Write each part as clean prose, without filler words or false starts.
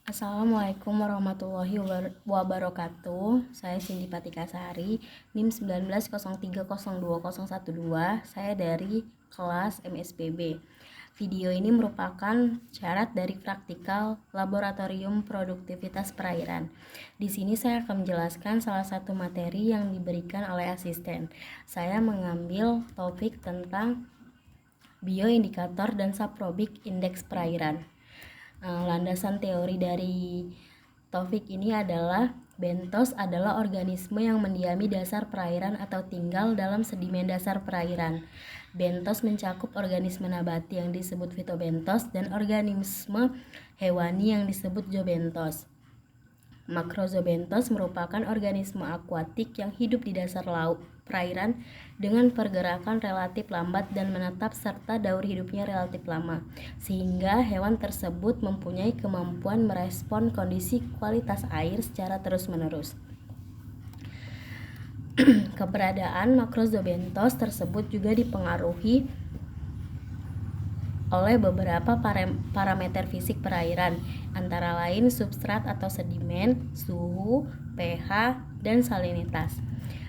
Assalamualaikum warahmatullahi wabarakatuh. Saya Cindy Patikasari, NIM 1903020112. Saya dari kelas MSPB. Video ini merupakan syarat dari praktikal Laboratorium Produktivitas Perairan. Di sini saya akan menjelaskan salah satu materi yang diberikan oleh asisten. Saya mengambil topik tentang bioindikator dan saprobik indeks perairan. Landasan teori dari topik ini adalah bentos adalah organisme yang mendiami dasar perairan atau tinggal dalam sedimen dasar perairan. Bentos mencakup organisme nabati yang disebut fitobentos dan organisme hewani yang disebut zoobentos. Makrozobentos merupakan organisme akuatik yang hidup di dasar laut perairan dengan pergerakan relatif lambat dan menetap serta daur hidupnya relatif lama, sehingga hewan tersebut mempunyai kemampuan merespon kondisi kualitas air secara terus-menerus. Keberadaan makrozobentos tersebut juga dipengaruhi oleh beberapa parameter fisik perairan, antara lain substrat atau sedimen, suhu, pH, dan salinitas.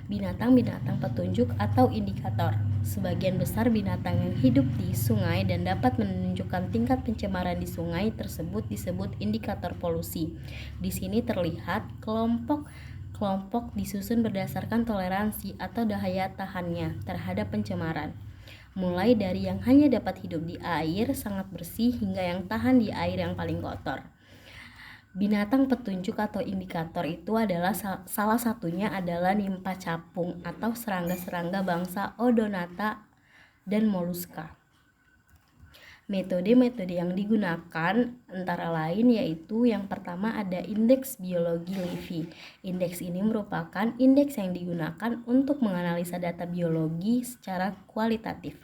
Binatang-binatang petunjuk atau indikator. Sebagian besar binatang yang hidup di sungai dan dapat menunjukkan tingkat pencemaran di sungai tersebut disebut indikator polusi. Di sini terlihat kelompok disusun berdasarkan toleransi atau daya tahannya terhadap pencemaran. Mulai dari yang hanya dapat hidup di air sangat bersih hingga yang tahan di air yang paling kotor. Binatang petunjuk atau indikator itu adalah salah satunya adalah nimpa capung atau serangga-serangga bangsa Odonata dan Moluska. Metode-metode yang digunakan antara lain yaitu yang pertama ada indeks biologi Levy. Indeks ini merupakan indeks yang digunakan untuk menganalisa data biologi secara kualitatif.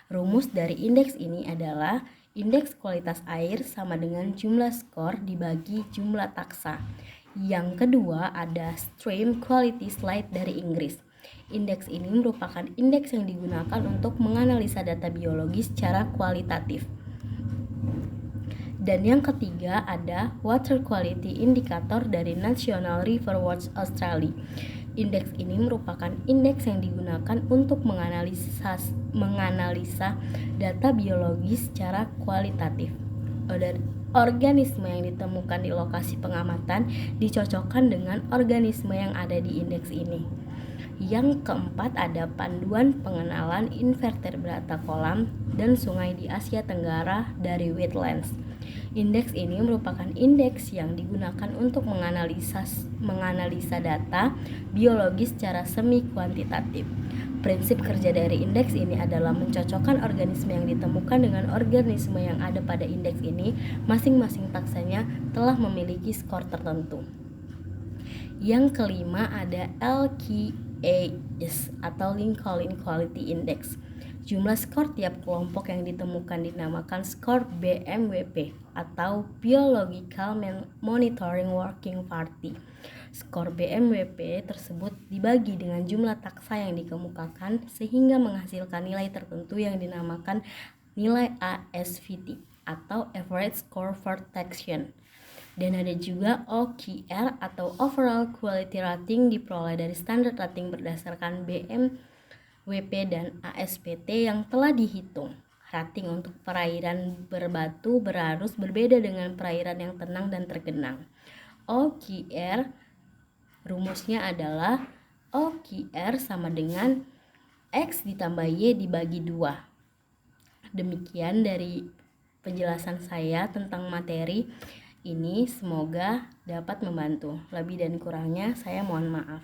Rumus dari indeks ini adalah indeks kualitas air sama dengan jumlah skor dibagi jumlah taksa. Yang kedua ada Stream Quality Slide dari Inggris. Indeks ini merupakan indeks yang digunakan untuk menganalisa data biologi secara kualitatif. Dan yang ketiga ada Water Quality Indicator dari National River Watch Australia. Indeks ini merupakan indeks yang digunakan untuk menganalisa data biologi secara kualitatif. Organisme yang ditemukan di lokasi pengamatan dicocokkan dengan organisme yang ada di indeks ini. Yang keempat ada panduan pengenalan invertebrata kolam dan sungai di Asia Tenggara dari Wetlands. Indeks ini merupakan indeks yang digunakan untuk menganalisa data biologi secara semi kuantitatif. Prinsip kerja dari indeks ini adalah mencocokkan organisme yang ditemukan dengan organisme yang ada pada indeks ini. Masing-masing taksanya telah memiliki skor tertentu. Yang kelima ada LQAS atau Lincoln Quality Index. Jumlah skor tiap kelompok yang ditemukan dinamakan skor BMWP atau Biological Monitoring Working Party. Skor BMWP tersebut dibagi dengan jumlah taksa yang dikemukakan sehingga menghasilkan nilai tertentu yang dinamakan nilai ASVT atau Average Score for Taxation. Dan ada juga OQR atau Overall Quality Rating diperoleh dari standar rating berdasarkan BMWP dan ASPT yang telah dihitung. Rating untuk perairan berbatu berarus berbeda dengan perairan yang tenang dan tergenang. OQR rumusnya adalah OQR sama dengan X ditambah Y dibagi 2. Demikian dari penjelasan saya tentang materi ini, semoga dapat membantu. Lebih dan kurangnya saya mohon maaf.